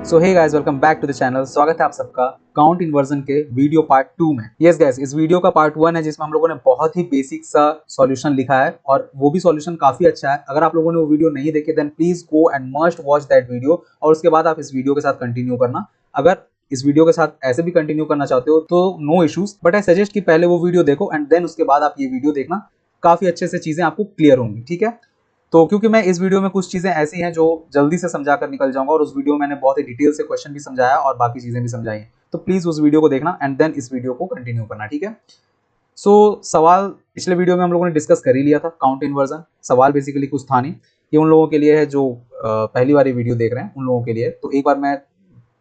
So hey guys, welcome back to the channel. स्वागत है आप सबका काउंट इन्वर्जन के वीडियो पार्ट 2 में। यस गाइस, इस वीडियो का पार्ट 1 है जिसमें हम लोगों ने बहुत ही बेसिक सा सॉल्यूशन लिखा है और वो भी सॉल्यूशन काफी अच्छा है। अगर आप लोगों ने वो वीडियो नहीं देखे then please go and must watch that video और उसके बाद आप इस वीडियो के साथ कंटिन्यू करना। अगर इस वीडियो के साथ ऐसे भी कंटिन्यू करना चाहते हो तो no issues, but I suggest कि पहले वो वीडियो देखो एंड देन उसके बाद आप ये वीडियो देखना। काफी अच्छे से चीजें आपको क्लियर होंगी, ठीक है। तो क्योंकि मैं इस वीडियो में कुछ चीजें ऐसी हैं जो जल्दी से समझा कर निकल जाऊंगा और उस वीडियो में मैंने बहुत ही डिटेल से क्वेश्चन भी समझाया और बाकी चीजें भी समझाई हैं, तो प्लीज उस वीडियो को देखना एंड देन इस वीडियो को कंटिन्यू करना, ठीक है। सो सवाल पिछले वीडियो में हम लोगों ने डिस्कस कर ही लिया था, काउंट इन्वर्जन। सवाल बेसिकली कुछ था नहीं, ये उन लोगों के लिए है जो पहली बार ये वीडियो देख रहे हैं, उन लोगों के लिए। तो एक बार मैं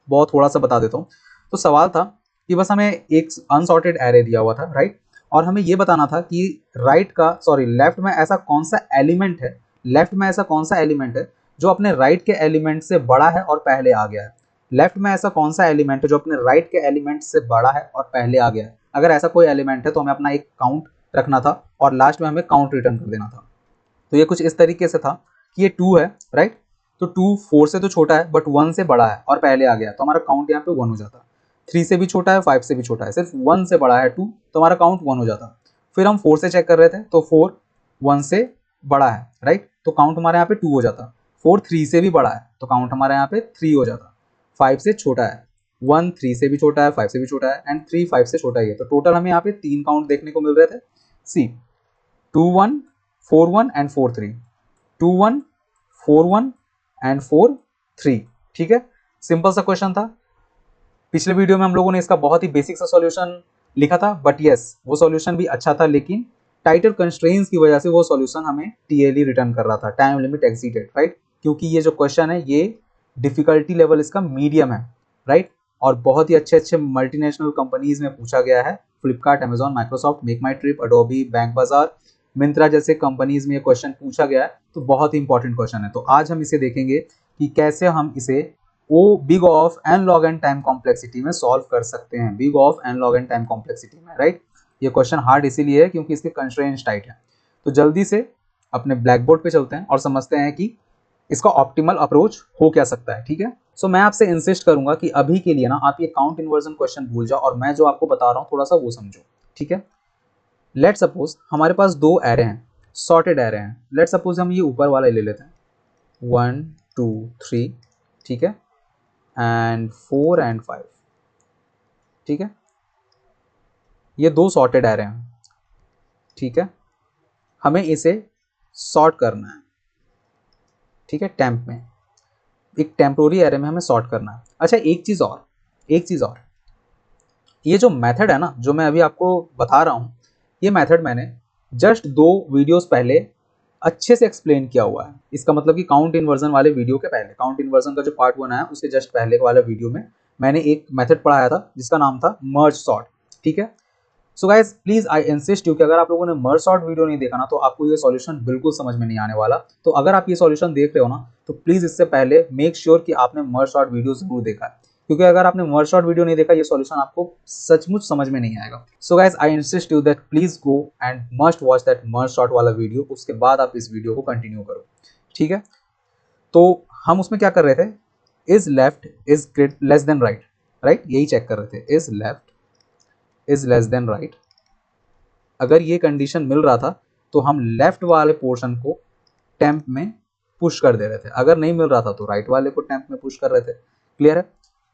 बहुत थोड़ा सा बता देता हूँ। तो सवाल था कि बस हमें एक अनसॉर्टेड एरे दिया हुआ था, राइट, और हमें ये बताना था कि लेफ्ट में ऐसा कौन सा एलिमेंट है, लेफ्ट में ऐसा कौन सा एलिमेंट है जो अपने राइट के एलिमेंट से बड़ा है और पहले आ गया है। लेफ्ट में ऐसा कौन सा एलिमेंट है जो अपने राइट के एलिमेंट से बड़ा है और पहले आ गया है। अगर ऐसा कोई एलिमेंट है तो हमें अपना एक काउंट रखना था और लास्ट में हमें काउंट रिटर्न कर देना था। तो ये कुछ इस तरीके से था कि ये 2 है, राइट। तो 2 4 से तो छोटा है बट 1 से बड़ा है और पहले आ गया, तो हमारा काउंट यहाँ पे 1 हो जाता। 3 से भी छोटा है, 5 से भी छोटा है, सिर्फ 1 से बड़ा है 2, तो हमारा काउंट 1 हो जाता। फिर हम 4 से चेक कर रहे थे तो 4 1 से बड़ा है, राइट, तो काउंट हमारे यहाँ पे 2 हो जाता। 4 3 से भी बड़ा है तो काउंट हमारे यहाँ पे 3 हो जाता। 5 से छोटा है, 1 3 से भी छोटा है, 5 से भी छोटा है एंड 3 5 से छोटा ही है। तो टोटल हमें यहाँ पे 3 काउंट देखने को मिल रहे थे। सी 2 1 4 1 एंड 4 3, 2 1 4 1 एंड 4 3, ठीक है। सिंपल सा क्वेश्चन था। पिछले वीडियो में हम लोगों ने इसका बहुत ही बेसिक सा सॉल्यूशन लिखा था, बट यस वो सॉल्यूशन भी अच्छा था, लेकिन टाइटर कंस्ट्रेंट्स की वजह से वो सॉल्यूशन हमें टीएलई रिटर्न कर रहा था, टाइम लिमिट एक्सीडेड, राइट। क्योंकि ये जो क्वेश्चन है ये डिफिकल्टी लेवल इसका मीडियम है, राइट, और बहुत ही अच्छे अच्छे मल्टीनेशनल कंपनीज में पूछा गया है। फ्लिपकार्ट, अमेजॉन, माइक्रोसॉफ्ट, मेक माई ट्रिप, अडोबी, बैंक बाजार, मिंत्रा जैसे कंपनीज में ये क्वेश्चन पूछा गया है, तो बहुत ही इंपॉर्टेंट क्वेश्चन है। तो आज हम इसे देखेंगे कि कैसे हम इसे O big of N log n time complexity में सॉल्व कर सकते हैं, big of N log n time complexity में, राइट। ये क्वेश्चन हार्ड इसीलिए है क्योंकि इसके कंस्ट्रेंट्स टाइट है। तो जल्दी से अपने ब्लैक बोर्ड पे चलते हैं और समझते हैं कि इसका ऑप्टिमल अप्रोच हो क्या सकता है, ठीक है। सो मैं आपसे इंसिस्ट करूंगा कि अभी के लिए ना आप ये काउंट इन्वर्जन क्वेश्चन भूल जाओ और मैं जो आपको बता रहा हूँ थोड़ा सा वो समझो, ठीक है। लेट सपोज हमारे पास 2 एरे हैं, सॉर्टेड एरे हैं। लेट सपोज हम ये ऊपर वाला ले लेते हैं, 1 2 3, ठीक है, एंड 4 एंड 5, ठीक है। ये 2 सॉर्टेड एरे हैं, ठीक है। हमें इसे सॉर्ट करना है, ठीक है, टेम्प में, एक टेम्पोररी एरे में हमें सॉर्ट करना है। अच्छा, एक चीज़ और, ये जो मेथड है ना जो मैं अभी आपको बता रहा हूँ, ये मेथड मैंने जस्ट 2 वीडियोस पहले अच्छे से एक्सप्लेन किया हुआ है। इसका मतलब कि काउंट इन्वर्जन वाले वीडियो के पहले, काउंट इन्वर्जन का जो पार्ट 1 है उसके जस्ट पहले वाले वीडियो में मैंने एक मेथड पढ़ाया था जिसका नाम था मर्ज सॉर्ट, ठीक है। So guys please I insist you कि अगर आप लोगों ने मर्ज सॉर्ट वीडियो नहीं देखा ना तो आपको ये सॉल्यूशन बिल्कुल समझ में नहीं आने वाला। तो अगर आप ये सॉल्यूशन देख रहे हो ना तो प्लीज इससे पहले मेक श्योर कि आपने मर्ज सॉर्ट वीडियो जरूर देखा है, क्योंकि अगर आपने मर्ज सॉर्ट वीडियो नहीं देखा ये सॉल्यूशन आपको सचमुच समझ में नहीं आएगा। So guys I insist you that please go and must watch that merge sort वाला वीडियो, उसके बाद आप इस वीडियो को कंटिन्यू करो, ठीक है। तो हम उसमें क्या कर रहे थे, is left is less than right, right, यही चेक कर रहे थे, is left is less than right. अगर ये कंडीशन मिल रहा था तो हम लेफ्ट वाले पोर्शन को टेम्प में पुश कर दे रहे थे, अगर नहीं मिल रहा था तो राइट वाले को टेम्प में पुश कर रहे थे। क्लियर है।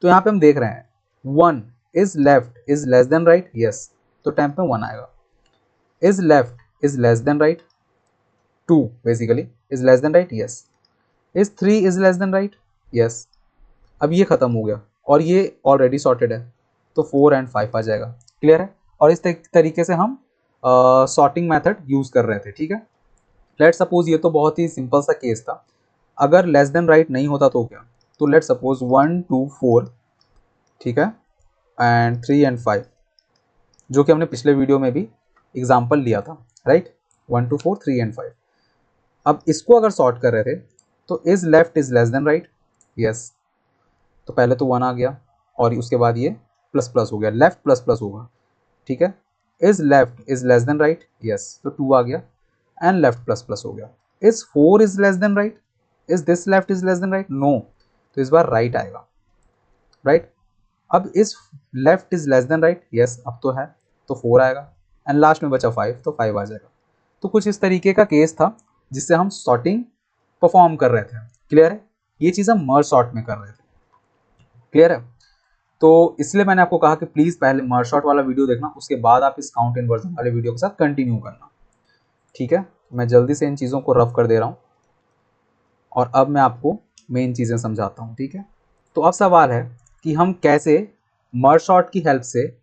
तो यहाँ पे हम देख रहे हैं 1 is left is less than right, yes, तो टेम्प में 1 आएगा। Is left is less than right, 2 basically is less than right, yes. Is 3 is less than right, yes. अब ये खत्म हो गया और ये ऑलरेडी सॉर्टेड है तो 4 एंड 5 आ जाएगा। क्लियर है। और इस तरीके से हम सॉर्टिंग मेथड यूज कर रहे थे, ठीक है। लेट सपोज ये तो बहुत ही सिंपल सा केस था। अगर लेस देन राइट नहीं होता तो क्या, तो लेट सपोज 1 2 4, ठीक है, एंड 3 एंड 5, जो कि हमने पिछले वीडियो में भी एग्जाम्पल लिया था, राइट, 1 2 4 3 एंड 5। अब इसको अगर सॉर्ट कर रहे थे तो is left is less than right, yes, तो पहले तो 1 आ गया और उसके बाद ये प्लस प्लस हो गया, लेफ्ट प्लस प्लस होगा, ठीक है। Is left is less than right, yes, तो 2 आ गया एंड लेफ्ट प्लस प्लस हो गया। Is 4 is less than right, is this left is less than right, no, तो इस बार राइट आएगा। राइट। अब इस left is less than right, yes अब तो है, तो 4 आएगा, एंड लास्ट में बचा 5, तो 5 आ जाएगा। तो कुछ इस तरीके का केस था जिससे हम सॉर्टिंग परफॉर्म कर रहे थे। क्लियर है? ये चीज़ हम मर्ज सॉर्ट में कर रहे थे। क्लियर है? तो इसलिए मैंने आपको कहा कि प्लीज़ पहले मर्ज सॉर्ट वाला वीडियो देखना, उसके बाद आप इस काउंट इनवर्जन वाले वीडियो के साथ कंटिन्यू करना। ठीक है, मैं जल्दी से इन चीज़ों को रफ कर दे रहा हूँ और अब मैं आपको मेन चीज़ें समझाता हूँ। ठीक है, तो अब सवाल है कि हम कैसे मर्ज सॉर्ट की हेल्प से,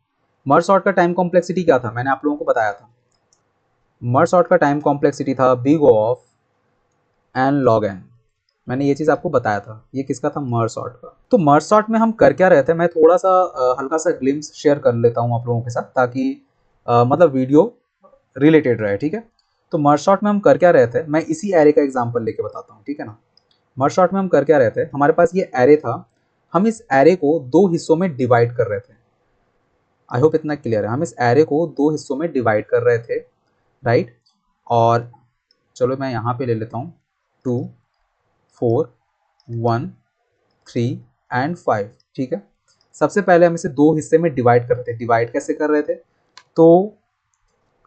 मर्ज सॉर्ट का टाइम कॉम्प्लेक्सिटी क्या था, मैंने आप लोगों को बताया था। मर्ज सॉर्ट का टाइम कॉम्प्लेक्सिटी था big of N log N, मैंने ये चीज़ आपको बताया था। ये किसका था? मर्ज सॉर्ट का। तो मर्ज सॉर्ट में हम कर क्या रहे थे, मैं थोड़ा सा हल्का सा ग्लिम्स शेयर कर लेता हूँ आप लोगों के साथ, ताकि मतलब वीडियो रिलेटेड रहे। ठीक है, तो मर्ज सॉर्ट में हम कर क्या रहे थे, मैं इसी एरे का एग्जांपल लेके बताता हूँ। ठीक है ना, मर्ज सॉर्ट में हम कर क्या रहे थे, हमारे पास ये एरे था, हम इस एरे को दो हिस्सों में डिवाइड कर रहे थे। आई होप इतना क्लियर है। हम इस एरे को दो हिस्सों में डिवाइड कर रहे थे, राइट। और चलो मैं यहाँ पे ले लेता हूँ 2, 4, 1, 3 एंड 5। ठीक है, सबसे पहले हम इसे दो हिस्से में डिवाइड कर रहे थे। डिवाइड कैसे कर रहे थे, तो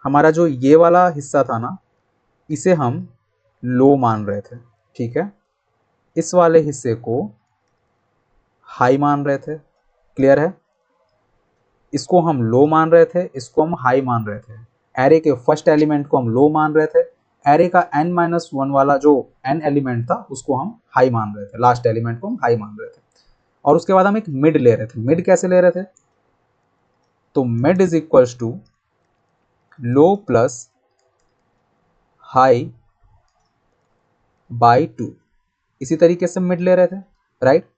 हमारा जो ये वाला हिस्सा था ना, इसे हम लो मान रहे थे। ठीक है, इस वाले हिस्से को हाई मान रहे थे। क्लियर है? इसको हम लो मान रहे थे, इसको हम हाई मान रहे थे। एरे के फर्स्ट एलिमेंट को हम लो मान रहे थे, एरे का n-1 वाला जो n एलिमेंट था उसको हम हाई मान रहे थे, लास्ट एलिमेंट को हम हाई मान रहे थे। और उसके बाद हम एक मिड ले रहे थे। मिड कैसे ले रहे थे, तो mid is equals to low plus high by 2, इसी तरीके से मिड ले रहे थे, राइट।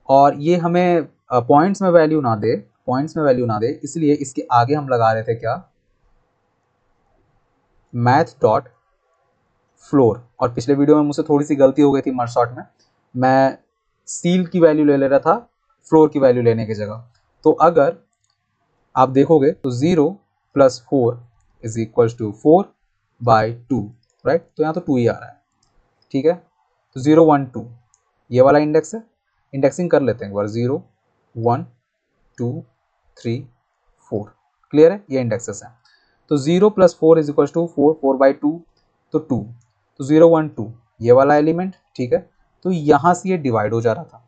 और ये हमें पॉइंट्स में वैल्यू ना दे, पॉइंट्स में वैल्यू ना दे, इसलिए इसके आगे हम लगा रहे थे क्या, मैथ डॉट फ्लोर। और पिछले वीडियो में मुझसे थोड़ी सी गलती हो गई थी मर्ज सॉर्ट में, मैं सील की वैल्यू ले रहा था फ्लोर की वैल्यू लेने की जगह। तो अगर आप देखोगे तो 0 plus 4 is equals to 4 by 2, right. तो यहाँ तो 2 ही आ रहा है। ठीक है, तो 0 1 2 ये वाला इंडेक्स है। इंडेक्सिंग कर लेते हैं एक बार, 0 1 2 3 4। क्लियर है? ये इंडेक्सेस हैं। तो 0 plus 4 is equals to 4, 4 by 2 तो 2, तो 0 1 2 ये वाला एलिमेंट। ठीक है, तो यहाँ से ये डिवाइड हो जा रहा था।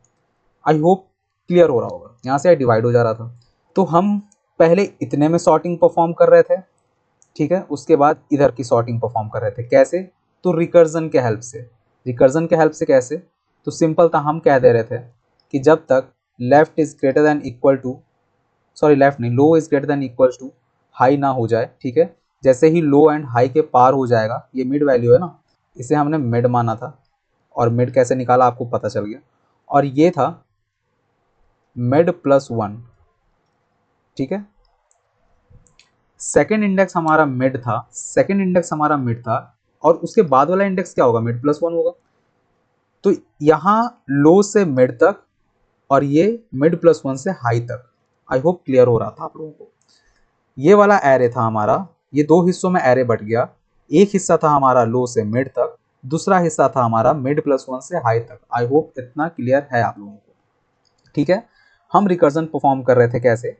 आई होप क्लियर हो रहा होगा, यहाँ से ये डिवाइड हो जा रहा था। तो हम पहले इतने में सॉर्टिंग परफॉर्म कर रहे थे। ठीक है, उसके बाद इधर की सॉर्टिंग परफॉर्म कर रहे थे। कैसे? तो रिकर्जन के हेल्प से। रिकर्जन के हेल्प से कैसे? तो सिंपल था, हम कह दे रहे थे कि जब तक left is greater than equal to, sorry left नहीं, low is greater than equals to high ना हो जाए। ठीक है, जैसे ही लो एंड हाई के पार हो जाएगा, ये मिड वैल्यू है ना, इसे हमने मिड माना था। और मिड कैसे निकाला आपको पता चल गया। और ये था मिड प्लस 1। ठीक है, सेकेंड इंडेक्स हमारा मिड था, सेकेंड इंडेक्स हमारा मिड था, और उसके बाद वाला इंडेक्स क्या होगा, मिड प्लस 1 होगा। तो यहाँ लो से मिड तक और ये मिड प्लस 1 से हाई तक। आई होप क्लियर हो रहा था आप लोगों को। ये वाला एरे था हमारा, ये दो हिस्सों में एरे बट गया। एक हिस्सा था हमारा लो से मिड तक, दूसरा हिस्सा था हमारा मिड प्लस 1 से हाई तक। आई होप इतना क्लियर है आप लोगों को। ठीक है, हम रिकर्जन परफॉर्म कर रहे थे कैसे,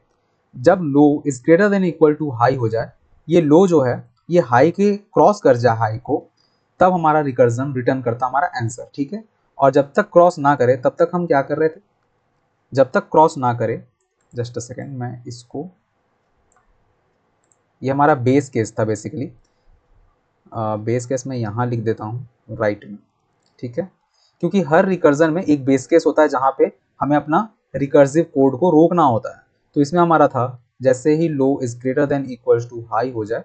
जब low is greater than equal to high हो जाए, ये लो जो है ये हाई के क्रॉस कर जाए हाई को, तब हमारा रिकर्जन रिटर्न करता हमारा आंसर। ठीक है, और जब तक क्रॉस ना करे तब तक हम क्या कर रहे थे, जब तक क्रॉस ना करे, जस्ट अ सेकेंड, मैं इसको, ये हमारा बेस केस था बेसिकली। बेस केस मैं यहाँ लिख देता हूँ राइट में। ठीक है, क्योंकि हर रिकर्जन में एक बेस केस होता है जहाँ पे हमें अपना रिकर्सिव कोड को रोकना होता है। तो इसमें हमारा था जैसे ही low is greater than equals to high हो जाए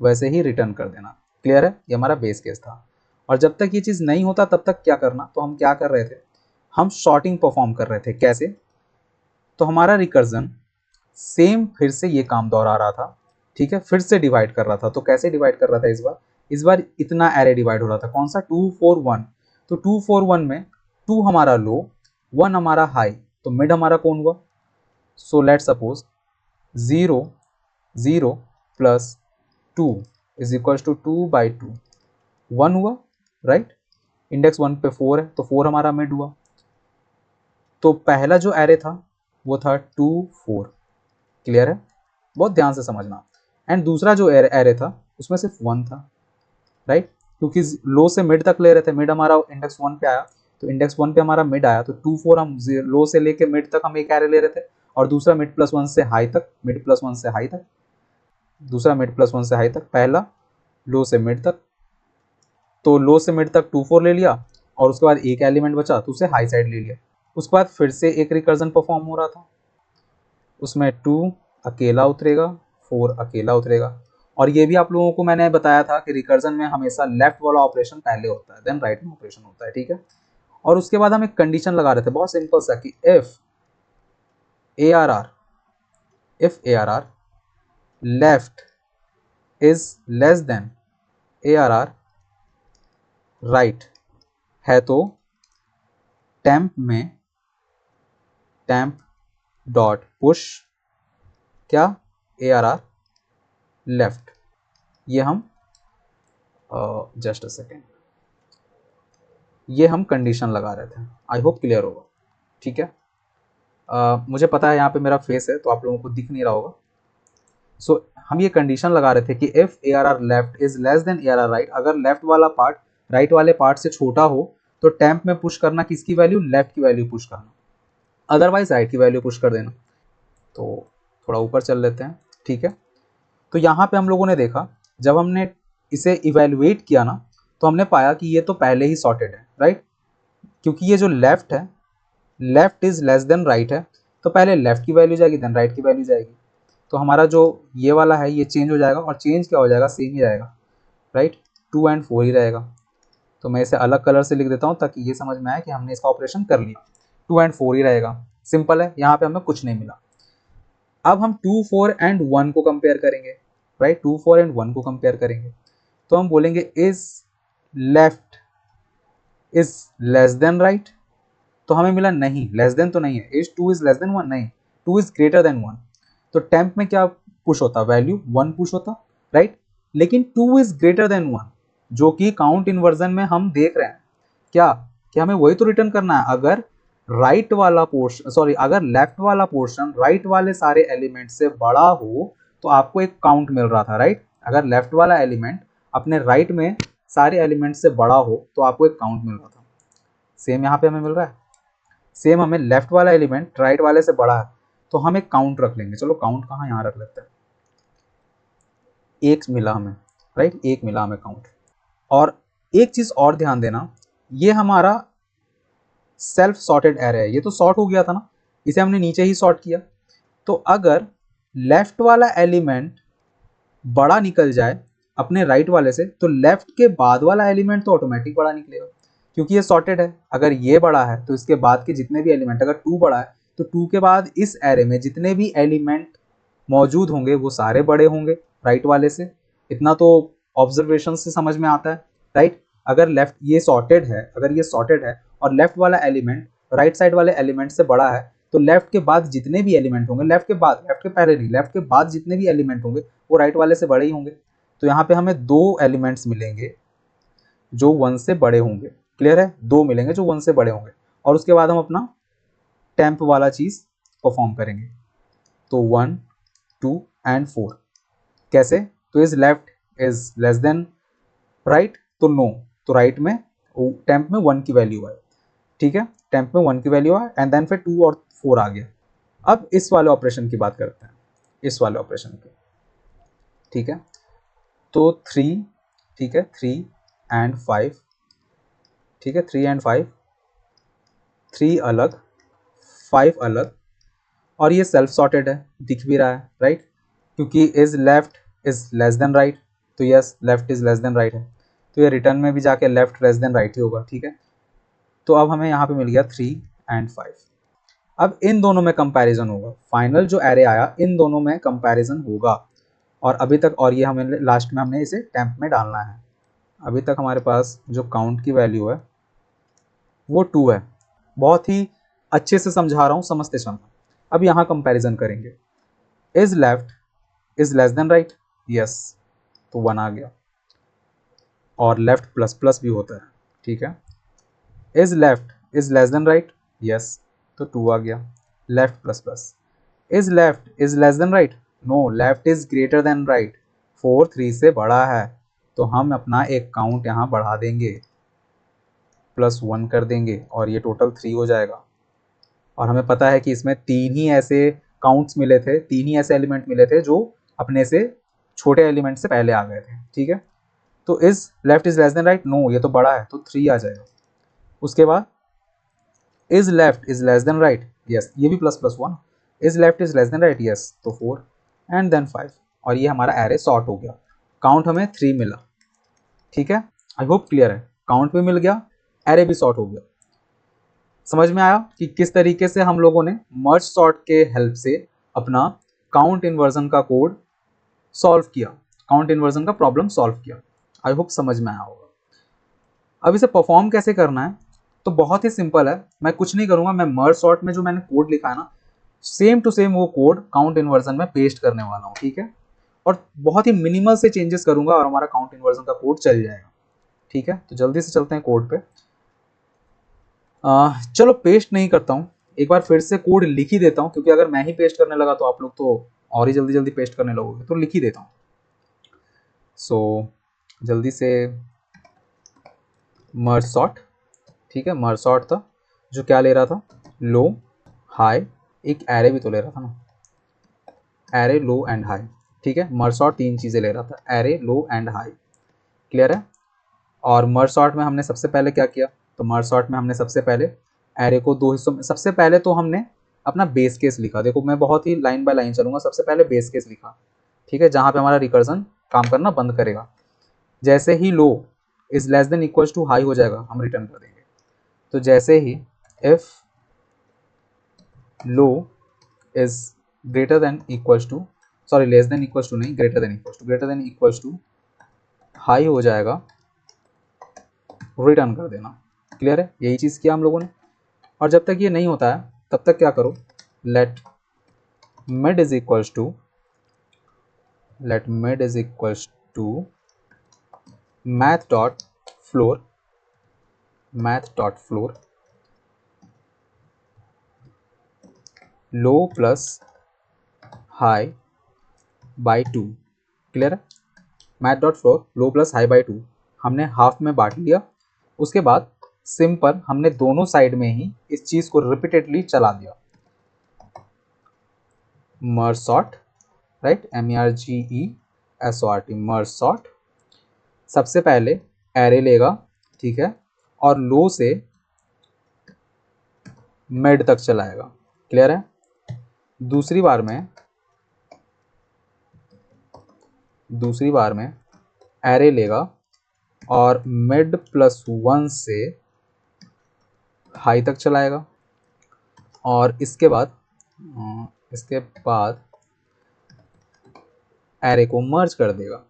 वैसे ही रिटर्न कर देना। क्लियर है? ये हमारा बेस केस था। और जब तक ये चीज़ नहीं होता तब तक क्या करना, तो हम क्या कर रहे थे, हम शॉर्टिंग परफॉर्म कर रहे थे। कैसे? तो हमारा रिकर्जन सेम फिर से ये काम दोहरा रहा था। ठीक है, फिर से डिवाइड कर रहा था। तो कैसे डिवाइड कर रहा था इस बार, इस बार इतना एरे डिवाइड हो रहा था। कौन सा? 2 4 1। तो 2 4 1 में 2 हमारा लो, 1 हमारा हाई, तो मिड हमारा कौन हुआ, so let suppose 0 0 plus 2 is equals to 2 by 2, 1 हुआ, राइट। इंडेक्स 1 पे 4 है तो 4 हमारा मिड हुआ। तो पहला जो एरे था वो था 2 4। क्लियर है, बहुत ध्यान से समझना। एंड दूसरा जो एरे था उसमें सिर्फ 1 था, राइट, क्योंकि लो से मिड तक ले रहे थे, मिड हमारा इंडेक्स 1 पे आया, तो इंडेक्स 1 पे हमारा मिड आया, तो 2 4 हम लो से लेके मिड तक हम एक एरे ले रहे थे, और दूसरा मिड प्लस 1 से हाई तक, मिड प्लस 1 से हाई तक, दूसरा मिड प्लस 1 से हाई तक, पहला लो से मिड तक। तो लो से मिड तक 2 4 ले लिया, और उसके बाद एक एलिमेंट बचा तो उसे हाई साइड ले लिया। उसके बाद फिर से एक रिकर्जन परफॉर्म हो रहा था, उसमें 2 अकेला उतरेगा, 4 अकेला उतरेगा। और ये भी आप लोगों को मैंने बताया था कि रिकर्जन में हमेशा लेफ्ट वाला ऑपरेशन पहले होता है, देन राइट में ऑपरेशन होता है, ठीक है। और उसके बाद हम एक कंडीशन लगा रहे थे, बहुत सिंपल सा, कि if A R R left is less than A R R right है, तो टेम्प डॉट पुश क्या, ए आर आर लेफ्ट। ये हम जस्ट अ सेकेंड, ये हम कंडीशन लगा रहे थे। आई होप क्लियर होगा, ठीक है। मुझे पता है यहाँ पे मेरा फेस है तो आप लोगों को दिख नहीं रहा होगा। सो हम ये कंडीशन लगा रहे थे कि if A R R left is less than A R R right, अगर लेफ्ट वाला पार्ट राइट वाले पार्ट से छोटा हो तो टेम्प में पुश करना किसकी वैल्यू, लेफ्ट की वैल्यू पुश करना, अदरवाइज राइट की वैल्यू पुश कर देना। तो थोड़ा ऊपर चल लेते हैं, ठीक है। तो यहाँ पे हम लोगों ने देखा, जब हमने इसे इवेल्युएट किया ना, तो हमने पाया कि ये तो पहले ही सॉर्टेड है, राइट, क्योंकि ये जो लेफ्ट है, left is less than right है, तो पहले लेफ्ट की वैल्यू जाएगी, देन राइट की वैल्यू जाएगी। तो हमारा जो ये वाला है ये चेंज हो जाएगा, और चेंज क्या हो जाएगा, सेम ही रहेगा, राइट, 2 एंड 4 ही रहेगा। तो मैं इसे अलग कलर से लिख देता हूँ ताकि ये समझ में आए कि हमने इसका ऑपरेशन कर लिया, 2 एंड 4 ही रहेगा, सिंपल है, यहाँ पे हमें कुछ नहीं मिला। अब हम 2 4 एंड 1 को कंपेयर करेंगे, राइट, 2 4 एंड 1 को कंपेयर करेंगे, तो हम बोलेंगे is left is less than right, तो हमें मिला नहीं, लेस देन तो नहीं है, इज 2 इज लेस देन 1 नहीं, 2 इज ग्रेटर देन 1। तो टेम्प में क्या पुश होता, वैल्यू 1 पुश होता, राइट, लेकिन 2 इज ग्रेटर देन 1, जो कि काउंट इन्वर्जन में हम देख रहे हैं क्या, कि हमें वही तो रिटर्न करना है। अगर राइट वाला पोर्शन, सॉरी, अगर लेफ्ट वाला पोर्शन राइट वाले सारे एलिमेंट से बड़ा हो तो आपको एक काउंट मिल रहा था, राइट। अगर लेफ्ट वाला एलिमेंट अपने राइट में सारे एलिमेंट से बड़ा हो तो आपको एक काउंट मिल रहा था, सेम यहाँ पे हमें मिल रहा है। सेम हमें लेफ्ट वाला एलिमेंट राइट वाले से बड़ा है तो हम एक काउंट रख लेंगे, चलो काउंट कहाँ, यहाँ रख लेते हैं, एक मिला हमें, राइट, एक मिला हमें काउंट। और एक चीज और ध्यान देना, ये हमारा सेल्फ सॉर्टेड एरे है, ये तो सॉर्ट हो गया था ना, इसे हमने नीचे ही सॉर्ट किया। तो अगर लेफ्ट वाला एलिमेंट बड़ा निकल जाए अपने राइट वाले से, तो लेफ्ट के बाद वाला एलिमेंट तो ऑटोमेटिक बड़ा निकलेगा, क्योंकि ये सॉर्टेड है। अगर ये बड़ा है तो इसके बाद के जितने भी एलिमेंट, अगर 2 बड़ा है तो 2 के बाद इस एरे में जितने भी एलिमेंट मौजूद होंगे वो सारे बड़े होंगे राइट वाले से। इतना तो ऑब्जर्वेशन से समझ में आता है, राइट। अगर लेफ्ट ये सॉर्टेड है, अगर ये सॉर्टेड है और लेफ्ट वाला एलिमेंट राइट साइड वाले एलिमेंट से बड़ा है, तो लेफ्ट के बाद जितने भी एलिमेंट होंगे, लेफ्ट के बाद, लेफ्ट के पहले नहीं, लेफ्ट के बाद जितने भी एलिमेंट होंगे वो राइट वाले से बड़े ही होंगे। तो यहाँ पे हमें 2 एलिमेंट्स मिलेंगे जो 1 से बड़े होंगे, क्लियर है, 2 मिलेंगे जो 1 से बड़े होंगे। और उसके बाद हम अपना टेम्प वाला चीज परफॉर्म करेंगे। तो 1 2 एंड 4 कैसे, तो is left is less than right, तो नो, तो राइट में टेम्प में 1 की वैल्यू है, ठीक है, टेम्प में 1 की वैल्यू है, एंड देन फिर 2 और 4 आ गया। अब इस वाले ऑपरेशन की बात करते हैं, इस वाले ऑपरेशन की, ठीक है। तो 3, ठीक है, 3 एंड 5, ठीक है, 3 एंड 5, 3 अलग 5 अलग, और ये सेल्फ सॉर्टेड है, दिख भी रहा है, राइट, क्योंकि is left is less than right, तो yes left is less than right है, तो ये रिटर्न में भी जाके लेफ्ट लेस देन राइट ही होगा, ठीक है। तो अब हमें यहाँ पे मिल गया 3 एंड 5। अब इन दोनों में कंपैरिजन होगा, फाइनल जो एरे आया इन दोनों में कंपैरिजन होगा। और अभी तक, और ये हमें लास्ट में हमने इसे टेम्प में डालना है। अभी तक हमारे पास जो काउंट की वैल्यू है वो 2 है, बहुत ही अच्छे से समझा रहा हूँ, समझते चलना। अब यहाँ कंपैरिजन करेंगे, is left is less than right, yes, तो 1 आ गया, और लेफ्ट प्लस प्लस भी होता है, ठीक है। Is left is less than right, yes, तो 2 आ गया। Left plus plus, is left is less than right, no left is greater than right, 4 3 से बड़ा है, तो हम अपना एक काउंट यहाँ बढ़ा देंगे, +1 कर देंगे और ये टोटल 3 हो जाएगा। और हमें पता है कि इसमें 3 ही ऐसे काउंट्स मिले थे, 3 ही ऐसे एलिमेंट मिले थे जो अपने से छोटे एलिमेंट से पहले आ गए थे, ठीक है। तो is left is less than right, no ये तो बड़ा है तो 3 आ जाएगा। उसके बाद is left is less than right, yes ये भी ++1, is left is less than right, yes तो 4 एंड देन 5, और ये हमारा एरे सॉर्ट हो गया। काउंट हमें 3 मिला, ठीक है। आई होप क्लियर है, काउंट भी मिल गया, एरे भी सॉर्ट हो गया। समझ में आया कि किस तरीके से हम लोगों ने मर्ज सॉर्ट के हेल्प से अपना काउंट इन्वर्जन का कोड सॉल्व किया, काउंट इन्वर्जन का प्रॉब्लम सॉल्व किया। आई होप समझ में आया होगा। अब इसे परफॉर्म कैसे करना है, तो बहुत ही सिंपल है, मैं कुछ नहीं करूंगा, मैं मर्ज सॉर्ट में जो मैंने कोड लिखा है ना, सेम टू सेम वो कोड काउंट इन्वर्जन में पेस्ट करने वाला हूँ, ठीक है। और बहुत ही मिनिमल से चेंजेस करूंगा और हमारा काउंट इन्वर्जन का कोड चल जाएगा, ठीक है। तो जल्दी से चलते हैं कोड पे। चलो पेस्ट नहीं करता हूँ, एक बार फिर से कोड लिख ही देता हूँ, क्योंकि अगर मैं ही पेस्ट करने लगा तो आप लोग तो और ही जल्दी जल्दी पेस्ट करने लगोगे, तो लिख ही देता हूँ। सो जल्दी से मर्ज सॉर्ट, ठीक है, मर्ज सॉर्ट था जो क्या ले रहा था, लो हाई, एक एरे भी तो ले रहा था ना, एरे लो एंड हाई, ठीक है। मर्ज सॉर्ट 3 चीज़ें ले रहा था, array low and high, clear है। और मर्ज सॉर्ट में हमने सबसे पहले क्या किया, तो मर्ज सॉर्ट में हमने सबसे पहले एरे को 2 हिस्सों में, सबसे पहले तो हमने अपना बेस केस लिखा, देखो मैं बहुत ही लाइन बाय लाइन चलूंगा, सबसे पहले बेस केस लिखा, ठीक है, जहाँ पे हमारा रिकर्जन काम करना बंद करेगा। जैसे ही low is less than equals to high हो जाएगा, हम रिटर्न कर देंगे। तो जैसे ही if low is greater than equals to, sorry less than equals to नहीं, greater than equals to, greater than equals to high हो जाएगा, रिटर्न कर देना, क्लियर है। यही चीज़ किया हम लोगों ने। और जब तक ये नहीं होता है तब तक क्या करो, let mid is equals to, let mid is equals to math dot floor, math dot floor low plus high by 2, clear है। Math dot floor low plus high by 2 हमने हाफ में बांट लिया। उसके बाद सिंपल हमने दोनों साइड में ही इस चीज़ को रिपीटेडली चला दिया, merge sort, right, MERGESORT, merge sort. सबसे पहले एरे लेगा, ठीक है, और लो से मिड तक चलाएगा, क्लियर है। दूसरी बार में एरे लेगा और मिड +1 से हाई तक चलाएगा, और इसके बाद एरे को मर्ज कर देगा,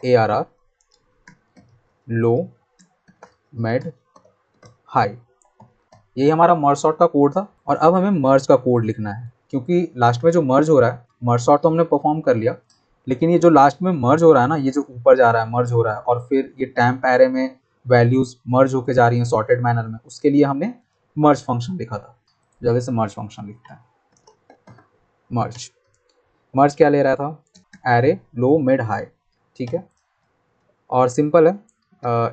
ARR लो मिड हाई। यही हमारा मर्ज सॉर्ट का कोड था। और अब हमें मर्ज का कोड लिखना है, क्योंकि लास्ट में जो मर्ज हो रहा है, मर्ज सॉर्ट तो हमने परफॉर्म कर लिया, लेकिन ये जो लास्ट में मर्ज हो रहा है ना, ये जो ऊपर जा रहा है मर्ज हो रहा है, और फिर ये टैम्प एरे में वैल्यूज मर्ज होके जा रही हैं सॉर्टेड मैनर में, उसके लिए हमने मर्ज फंक्शन लिखा था। जल्दी से मर्ज फंक्शन लिखते हैं। मर्ज क्या ले रहा था, एरे लो मिड हाई, ठीक है। और सिंपल है,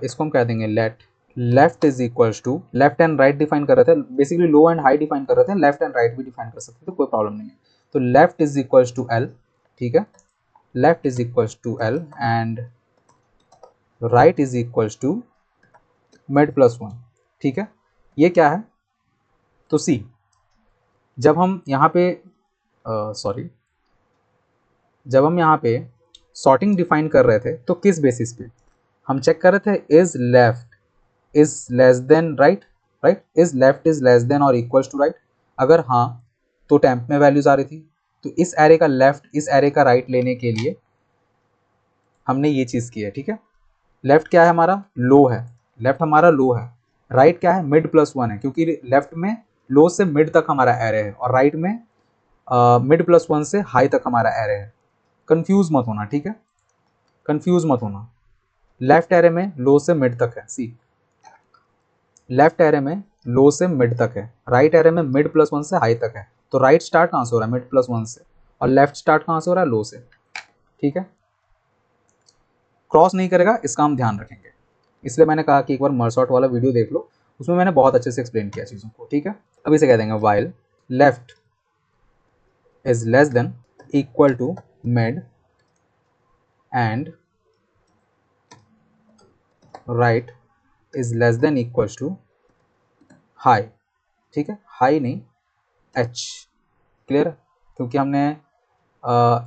इसको हम कह देंगे let left is equals to, left and right define कर रहे थे, basically low and high define कर रहे थे, लेफ्ट एंड राइट भी डिफाइन कर सकते थे, कोई प्रॉब्लम नहीं है। तो left is equals to L, ठीक है, left is equals to L and right is equals to mid +1, ठीक है। ये क्या है, तो सी, जब हम यहाँ पे जब हम यहाँ पे सॉर्टिंग डिफाइन कर रहे थे तो किस बेसिस पे हम चेक कर रहे थे, is left is less than right, right, is left is less then और इक्वल्स टू राइट। अगर हाँ तो टेम्प में वैल्यूज आ रही थी, तो इस एरे का लेफ्ट इस एरे का राइट लेने के लिए हमने ये चीज़ की है, ठीक है। लेफ्ट क्या है हमारा, लो है, लेफ्ट हमारा लो है, राइट क्या है, मिड +1 है, क्योंकि लेफ्ट में लो से मिड तक हमारा एरे है और राइट में मिड +1 से हाई तक हमारा एरे है। कंफ्यूज मत होना, ठीक है, कंफ्यूज मत होना। लेफ्ट एरे में लो से मिड तक है, सी, लेफ्ट एरे में लो से मिड तक है, राइट एरे में मिड +1 से हाई तक है, तो राइट स्टार्ट कहाँ से हो रहा है, मिड प्लस 1 से, और लेफ्ट स्टार्ट कहाँ से हो रहा है, लो से। ठीक है, क्रॉस नहीं करेगा, इसका हम ध्यान रखेंगे। इसलिए मैंने कहा कि एक बार मर्ज सॉर्ट वाला वीडियो देख लो, उसमें मैंने बहुत अच्छे से एक्सप्लेन किया चीज़ों को। ठीक है, अब इसे कह देंगे while left is less than equal to mid and right is less than equal to high. ठीक है, हाई नहीं, एच। क्लियर, क्योंकि हमने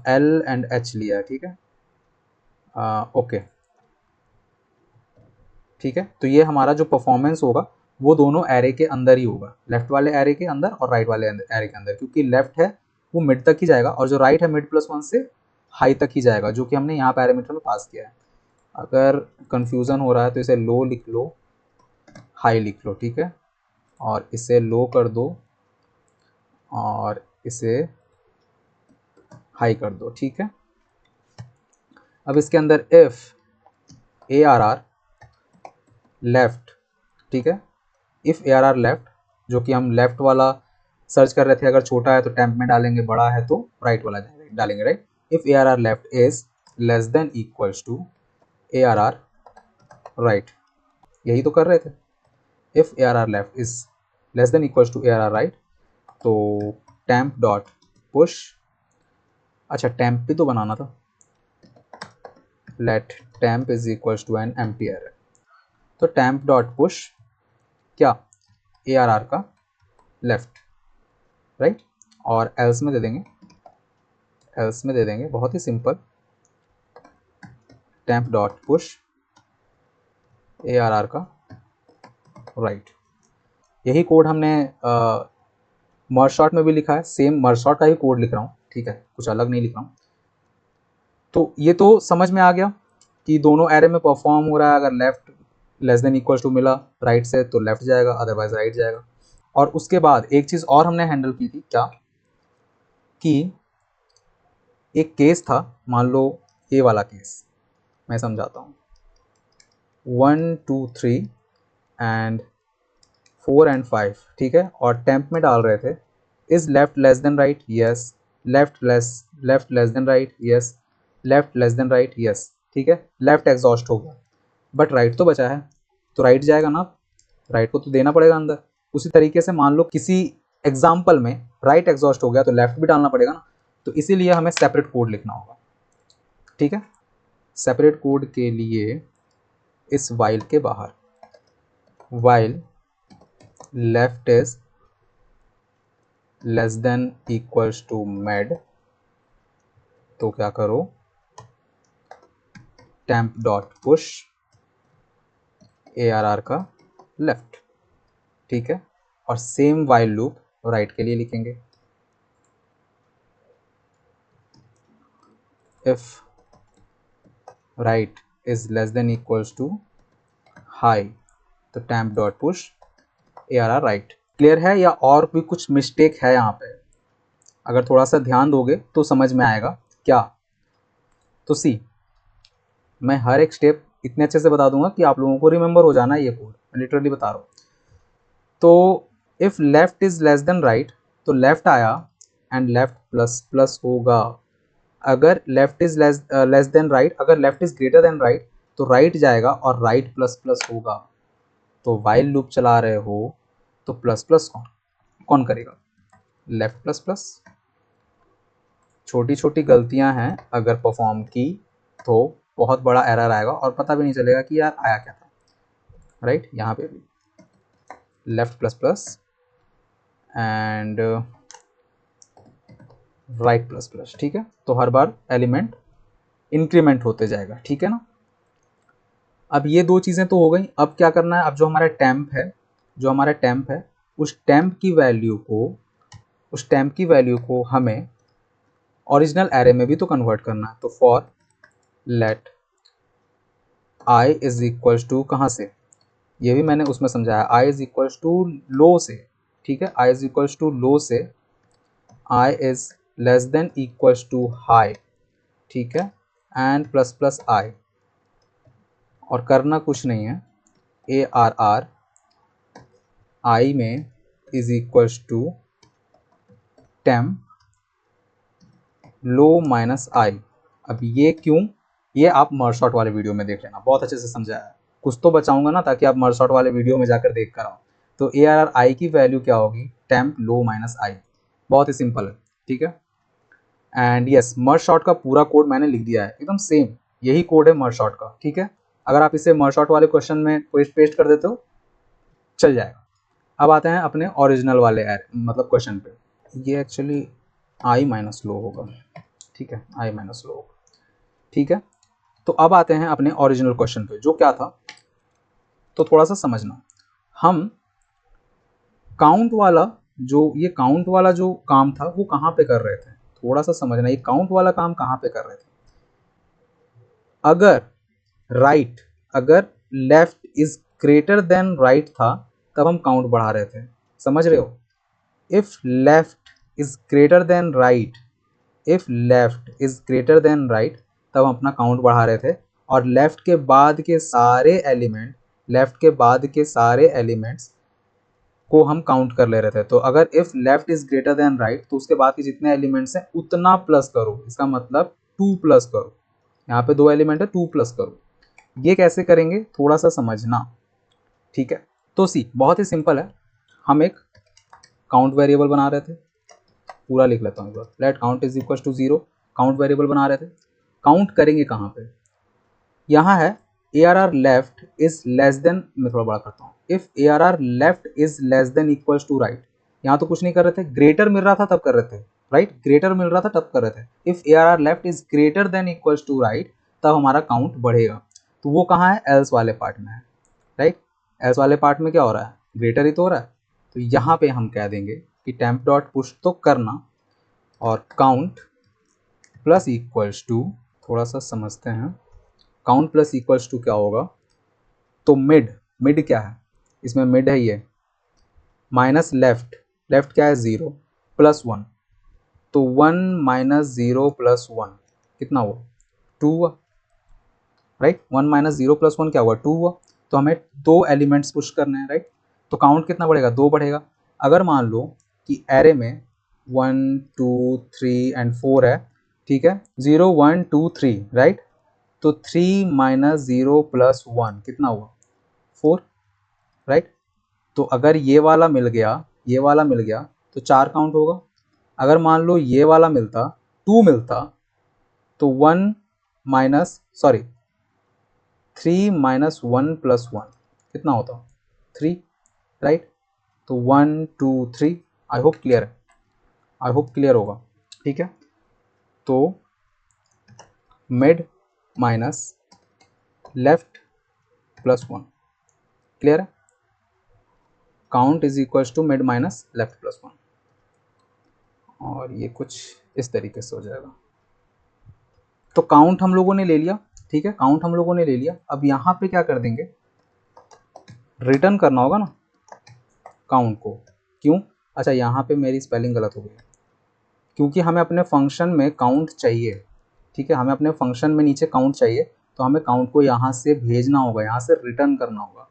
एल एंड एच लिया है। ठीक है, ओके। ठीक है, तो ये हमारा जो परफॉर्मेंस होगा वो दोनों एरे के अंदर ही होगा, लेफ्ट वाले एरे के अंदर और राइट वाले एरे के अंदर, क्योंकि लेफ्ट है वो मिड तक ही जाएगा और जो राइट है मिड प्लस 1 से हाई तक ही जाएगा, जो कि हमने यहाँ पैरामीटर में पास किया है। अगर कंफ्यूजन हो रहा है तो इसे लो लिख लो, हाई लिख लो। ठीक है, और इसे लो कर दो और इसे हाई कर दो। ठीक है, अब इसके अंदर if A R R left, ठीक है, if A R R left, जो कि हम लेफ्ट वाला सर्च कर रहे थे, अगर छोटा है तो टेम्प में डालेंगे, बड़ा है तो राइट वाला डालेंगे, right. If A R R left is less than equals to A R R right, यही तो कर रहे थे। If A R R left is less than equals to A R R right, तो टेम्प डॉट पुश, अच्छा temp भी तो बनाना था, let temp is equals to an ampere, तो टेम्प डॉट पुश क्या, ए आर आर का left, right. और एल्स में दे देंगे, एल्स में दे देंगे बहुत ही simple, temp dot push A R R का राइट। यही कोड हमने मर्ज सॉर्ट में भी लिखा है, सेम मर्ज सॉर्ट का ही कोड लिख रहा हूँ। ठीक है, कुछ अलग नहीं लिख रहा हूँ। तो ये तो समझ में आ गया कि दोनों एरे में परफॉर्म हो रहा है, अगर left less than equal to मिला राइट से तो लेफ्ट जाएगा, अदरवाइज राइट जाएगा। और उसके बाद एक चीज़ और हमने हैंडल की थी, क्या कि एक केस था, मान लो ये वाला केस, मैं समझाता हूँ। 1 2 3 एंड 4 एंड 5, ठीक है, और टेम्प में डाल रहे थे is left less than right, yes, left less than right, yes, left less than right, yes. ठीक है, लेफ्ट एग्जॉस्ट हो गया, बट राइट तो बचा है, तो राइट जाएगा ना, राइट को तो देना पड़ेगा अंदर। उसी तरीके से मान लो किसी एग्जाम्पल में राइट एग्जॉस्ट हो गया तो लेफ्ट भी डालना पड़ेगा ना, तो इसीलिए हमें सेपरेट कोड लिखना होगा। ठीक है, सेपरेट कोड के लिए इस वाइल के बाहर, while left is less than equals to med, तो क्या करो, temp dot push A R R का लेफ्ट। ठीक है, और सेम वाइल लूप राइट के लिए लिखेंगे, if right is less than equals to high, तो temp dot push A R R right. Clear है या और भी कुछ मिस्टेक है यहाँ पे? अगर थोड़ा सा ध्यान दोगे तो समझ में आएगा क्या। तो सी, मैं हर एक स्टेप इतने अच्छे से बता दूंगा कि आप लोगों को रिमेंबर हो जाना है ये कोड, मैं लिटरली बता रहा हूँ। तो if left is less than right, तो लेफ्ट आया एंड लेफ्ट प्लस प्लस होगा। अगर left is less than right, अगर left is greater than right, तो राइट जाएगा और राइट प्लस प्लस होगा। तो वाइल लूप चला रहे हो तो प्लस प्लस कौन कौन करेगा, लेफ्ट प्लस प्लस। छोटी छोटी गलतियां हैं, अगर परफॉर्म की तो बहुत बड़ा एरर आएगा और पता भी नहीं चलेगा कि यार आया क्या था, राइट। यहाँ पे भी left plus plus and right plus plus, ठीक है, तो हर बार एलिमेंट इंक्रीमेंट होते जाएगा। ठीक है ना, अब ये दो चीज़ें तो हो गई। अब क्या करना है, अब जो हमारा टेम्प है, जो हमारा टेम्प है, उस टेम्प की वैल्यू को, उस टेम्प की वैल्यू को हमें ओरिजिनल एरे में भी तो कन्वर्ट करना है। तो for let I is equals to, कहाँ से, ये भी मैंने उसमें समझाया, I is equals to low से। ठीक है, I is equals to low से I is less than equals to high. ठीक है, एंड प्लस प्लस आई, और करना कुछ नहीं है, ए आर आर आई में is equals to temp low minus I. अब ये क्यों, ये आप मर्ज शॉर्ट वाले वीडियो में देख लेना, बहुत अच्छे से समझाया है। कुछ तो बचाऊंगा ना ताकि आप मर्ज शॉर्ट वाले वीडियो में जाकर देख कर आओ। तो ए आर आर आई की वैल्यू क्या होगी, टेम्प लो माइनस आई। बहुत ही सिंपल है, ठीक है। एंड यस, मर्ज शॉर्ट का पूरा कोड मैंने लिख दिया है, एकदम सेम यही कोड है मर्ज शॉर्ट का, ठीक है। अगर आप इसे मर्ज शॉर्ट वाले क्वेश्चन में पेस्ट कर देते हो चल जाएगा। अब आते हैं अपने ओरिजिनल वाले मतलब क्वेश्चन पे। ये एक्चुअली आई माइनस लो होगा, ठीक है, आई माइनस लो होगा, ठीक है। तो अब आते हैं अपने ओरिजिनल क्वेश्चन पे, जो क्या था, तो थोड़ा सा समझना। हम काउंट वाला ये काउंट वाला जो काम था वो कहाँ पे कर रहे थे, थोड़ा सा समझना। ये काउंट वाला काम कहाँ पे कर रहे थे, अगर राइट अगर left is greater than right था तब हम काउंट बढ़ा रहे थे, समझ रहे हो। If left is greater than right, if left is greater than right तब हम अपना काउंट बढ़ा रहे थे। और लेफ्ट के बाद के सारे एलिमेंट, लेफ्ट के बाद के सारे एलिमेंट्स को हम काउंट कर ले रहे थे। तो अगर if left is greater than right तो उसके बाद के जितने एलिमेंट्स हैं उतना प्लस करो, इसका मतलब 2 प्लस करो। यहाँ पे 2 एलिमेंट है, 2 प्लस करो। ये कैसे करेंगे थोड़ा सा समझना, ठीक है। तो सी बहुत ही सिंपल है, हम एक काउंट वेरिएबल बना रहे थे, पूरा लिख लेता हूँ एक बार। Let count is equal to 0, count variable बना रहे थे। काउंट करेंगे कहाँ पे, यहाँ है A R R left is less than, मैं थोड़ा बड़ा करता हूँ, if A R R left is less than equals to right. यहाँ तो कुछ नहीं कर रहे थे, ग्रेटर मिल रहा था तब कर रहे थे, राइट, ग्रेटर मिल रहा था तब कर रहे थे। If A R R left is greater than equals to right तब हमारा काउंट बढ़ेगा। तो वो कहाँ है, एल्स वाले पार्ट में है, राइट। एल्स वाले पार्ट में क्या हो रहा है, ग्रेटर ही तो हो रहा है। तो यहाँ पे हम कह देंगे कि टेम्प डॉट पुश तो करना और काउंट प्लस इक्वल्स टू, थोड़ा सा समझते हैं, काउंट प्लस इक्वल्स टू क्या होगा, तो मिड, मिड क्या है इसमें, मिड है ये, माइनस लेफ्ट, लेफ्ट क्या है 0 प्लस 1, तो 1 माइनस 0 प्लस 1 कितना हुआ, 2 हुआ, राइट। 1 माइनस 0 प्लस 1 क्या हुआ, 2 हुआ। तो हमें 2 एलिमेंट्स पुश करने हैं, राइट। तो काउंट कितना बढ़ेगा, 2 बढ़ेगा। अगर मान लो कि एरे में 1 2 3 एंड 4 है, ठीक है, 0 1 2 3, राइट। तो 3 माइनस 0 प्लस 1 कितना हुआ, 4, राइट। तो अगर ये वाला मिल गया, ये वाला मिल गया तो 4 काउंट होगा। अगर मान लो ये वाला मिलता, 2 मिलता, तो 1 माइनस सॉरी 3 माइनस 1 प्लस 1 कितना होता, 3, राइट। तो 1 2 3, आई होप क्लियर है, आई होप क्लियर होगा, ठीक है। तो mid minus left plus 1, clear है। Count is equals to mid minus left plus 1, और ये कुछ इस तरीके से हो जाएगा। तो काउंट हम लोगों ने ले लिया, ठीक है, काउंट हम लोगों ने ले लिया। अब यहाँ पे क्या कर देंगे, रिटर्न करना होगा ना काउंट को। क्यों, अच्छा यहाँ पे मेरी स्पेलिंग गलत हो गई, क्योंकि हमें अपने फंक्शन में काउंट चाहिए, ठीक है, हमें अपने फंक्शन में नीचे काउंट चाहिए। तो हमें काउंट को यहाँ से भेजना होगा, यहाँ से रिटर्न करना होगा,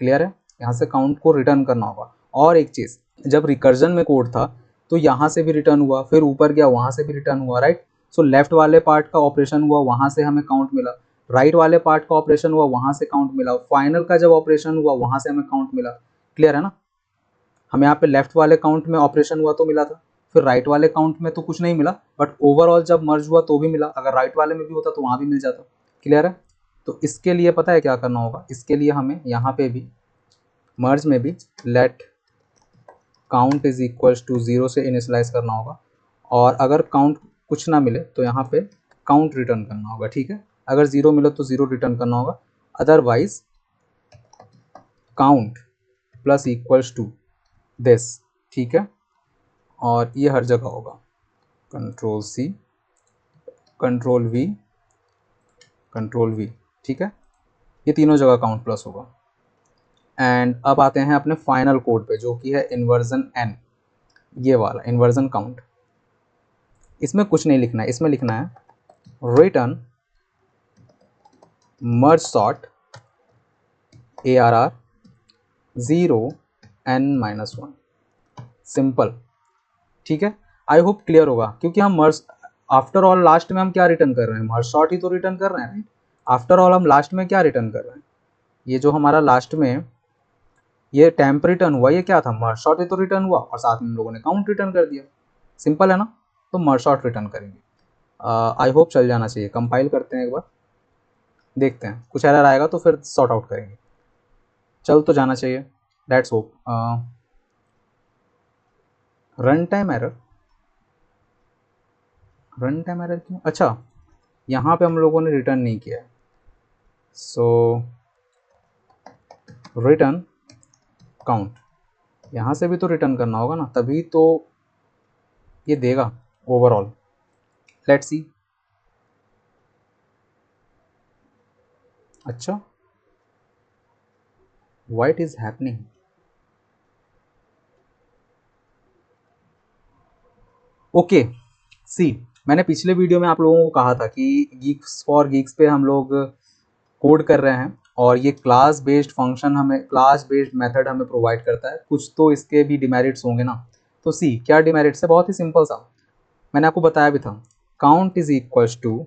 क्लियर है, यहाँ से काउंट को रिटर्न करना होगा। और एक चीज़, जब रिकर्जन में कोड था तो यहाँ से भी रिटर्न हुआ, फिर ऊपर गया वहाँ से भी रिटर्न हुआ, राइट। सो लेफ्ट वाले पार्ट का ऑपरेशन हुआ, वहाँ से हमें काउंट मिला, राइट वाले पार्ट का ऑपरेशन हुआ, वहाँ से काउंट मिला, फाइनल का जब ऑपरेशन हुआ वहाँ से हमें काउंट मिला, क्लियर है ना। हमें यहाँ पे लेफ्ट वाले काउंट में ऑपरेशन हुआ तो मिला था, फिर राइट वाले काउंट में तो कुछ नहीं मिला, बट ओवरऑल जब मर्ज हुआ तो भी मिला। अगर राइट वाले में भी होता तो वहाँ भी मिल जाता, क्लियर है। तो इसके लिए पता है क्या करना होगा, इसके लिए हमें यहाँ पे भी मर्ज में भी let count is equals to 0 से इनिशियलाइज करना होगा। और अगर काउंट कुछ ना मिले तो यहाँ पे काउंट रिटर्न करना होगा, ठीक है। अगर 0 मिले तो 0 रिटर्न करना होगा, otherwise count plus equals to this, ठीक है। और ये हर जगह होगा, control C control V control V, ठीक है, ये तीनों जगह काउंट प्लस होगा। एंड अब आते हैं अपने फाइनल कोड पे, जो कि है इन्वर्जन N, ये वाला इन्वर्जन काउंट। इसमें कुछ नहीं लिखना है, इसमें लिखना है return merge sort ARR 0 N-1, simple, ठीक है। आई होप क्लियर होगा, क्योंकि हम मर्ज आफ्टर ऑल लास्ट में हम क्या रिटर्न कर रहे हैं, मर्ज शॉर्ट ही तो रिटर्न कर रहे हैं राइट। आफ्टर ऑल हम लास्ट में क्या रिटर्न कर रहे हैं, ये जो हमारा लास्ट में ये टेम्प रिटर्न हुआ, ये क्या था, मर्ज शॉर्ट ही तो रिटर्न हुआ, और साथ में हम लोगों ने काउंट रिटर्न कर दिया। सिंपल है ना, तो मर्ज शॉर्ट रिटर्न करेंगे। आई होप चल जाना चाहिए। कंपाइल करते हैं एक बार, देखते हैं, कुछ एरर आएगा तो फिर सॉर्ट आउट करेंगे। चल तो जाना चाहिए, let's hope. Run time error, run time error क्यों, अच्छा यहाँ पे हम लोगों ने रिटर्न नहीं किया है, सो रिटर्न काउंट, यहाँ से भी तो रिटर्न करना होगा ना, तभी तो ये देगा ओवरऑल। Let's see. अच्छा, व्हाट इज हैपनिंग, ओके सी। मैंने पिछले वीडियो में आप लोगों को कहा था कि गीक्स फॉर गीक्स पे हम लोग कोड कर रहे हैं, और ये क्लास बेस्ड फंक्शन हमें, क्लास बेस्ड मेथड हमें प्रोवाइड करता है, कुछ तो इसके भी डिमेरिट्स होंगे ना। तो सी क्या डिमेरिट्स है, बहुत ही सिंपल सा, मैंने आपको बताया भी था, count is equals to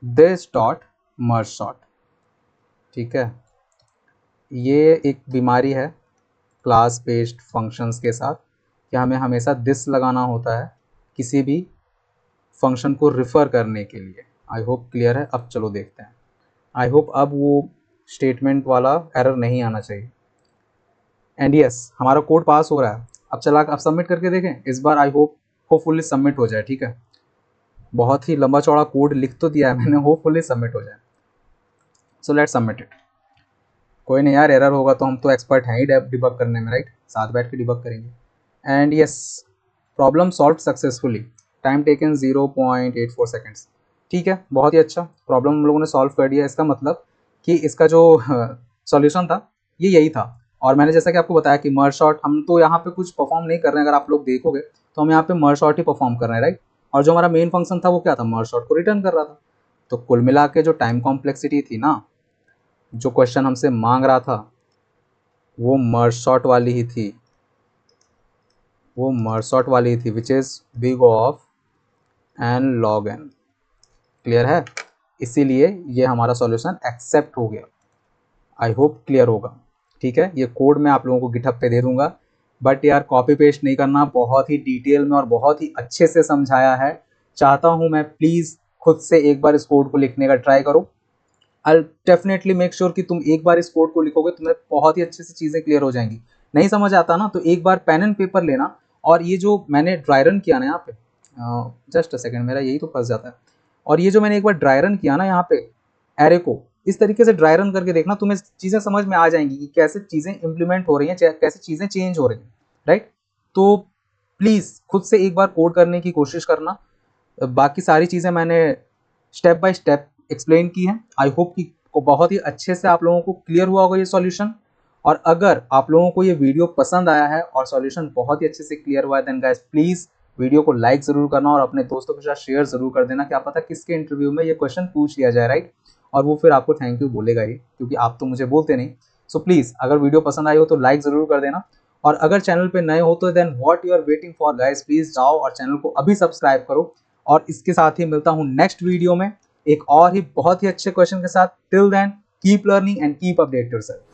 this dot merge sort. ठीक है, ये एक बीमारी है क्लास बेस्ड फंक्शंस के साथ, कि हमें हमेशा दिस लगाना होता है किसी भी फंक्शन को रिफ़र करने के लिए। आई होप क्लियर है। अब चलो देखते हैं, आई होप अब वो स्टेटमेंट वाला एरर नहीं आना चाहिए। एंड यस, हमारा कोड पास हो रहा है। अब चला, अब सबमिट करके देखें, इस बार आई होप होपफुली सबमिट हो जाए। ठीक है, बहुत ही लंबा चौड़ा कोड लिख तो दिया है मैंने, होपफुली सबमिट हो जाए। So let's submit it. कोई नहीं यार, एरर होगा तो हम तो एक्सपर्ट हैं ही डिबग करने में राइट, साथ बैठ के डिबग करेंगे। And yes, problem solve successfully, time taken 0.84 seconds. ठीक है, बहुत ही अच्छा, प्रॉब्लम हम लोगों ने सॉल्व कर दिया। इसका मतलब कि इसका जो सॉल्यूशन था ये यही था। और मैंने जैसा कि आपको बताया कि मर्ज शॉर्ट, हम तो यहाँ पे कुछ परफॉर्म नहीं कर रहे हैं, अगर आप लोग देखोगे तो हम यहाँ पे मर्ज शॉर्ट ही परफॉर्म कर रहे हैं राइट। और जो हमारा मेन फंक्शन था वो क्या था, मर्ज शॉर्ट को रिटर्न कर रहा था। तो कुल मिला के जो टाइम कॉम्प्लेक्सिटी थी ना, जो क्वेश्चन हमसे मांग रहा था, वो मर्ज शॉर्ट वाली ही थी, वो मर्ज शॉर्ट वाली थी, which is big of N log n. Clear है, इसीलिए ये हमारा सॉल्यूशन एक्सेप्ट हो गया। आई होप क्लियर होगा। ठीक है, ये कोड मैं आप लोगों को गिटहब पे दे दूंगा, बट यार कॉपी पेस्ट नहीं करना, बहुत ही डिटेल में और बहुत ही अच्छे से समझाया है। चाहता हूँ मैं प्लीज़ खुद से एक बार इस कोड को लिखने का ट्राई करो। आई डेफिनेटली मेक श्योर कि तुम एक बार इस कोड को लिखोगे, तुम्हें बहुत ही अच्छे से चीज़ें क्लियर हो जाएंगी। नहीं समझ आता ना, तो एक बार पेन एंड पेपर लेना, और ये जो मैंने ड्राई रन किया ना यहाँ पे, जस्ट अ सेकेंड, मेरा यही तो फंस जाता है। और ये जो मैंने एक बार ड्राई रन किया ना यहाँ पे एरे को, इस तरीके से ड्राई रन करके देखना, तुम्हें चीज़ें समझ में आ जाएंगी कि कैसे चीज़ें इंप्लीमेंट हो रही हैं, कैसे चीज़ें चेंज हो रही हैं राइट। तो प्लीज़ खुद से एक बार कोड करने की कोशिश करना। बाकी सारी चीज़ें मैंने स्टेप बाय स्टेप एक्सप्लेन की हैं। आई होप कि को बहुत ही अच्छे से आप लोगों को क्लियर हुआ होगा ये सॉल्यूशन। और अगर आप लोगों को ये वीडियो पसंद आया है और सॉल्यूशन बहुत ही अच्छे से क्लियर हुआ है, देन गाइस प्लीज़ वीडियो को लाइक ज़रूर करना और अपने दोस्तों के साथ शेयर ज़रूर कर देना। क्या पता किसके इंटरव्यू में ये क्वेश्चन पूछ लिया जाए राइट, और वो फिर आपको थैंक यू बोलेगा ही, क्योंकि आप तो मुझे बोलते नहीं। सो प्लीज़ अगर वीडियो पसंद आई हो तो लाइक ज़रूर कर देना, और अगर चैनल पे नए हो तो then what you are waiting for guys, please जाओ और चैनल को अभी सब्सक्राइब करो। और इसके साथ ही मिलता हूँ नेक्स्ट वीडियो में एक और ही बहुत ही अच्छे क्वेश्चन के साथ। Till then keep learning and keep updated yourself.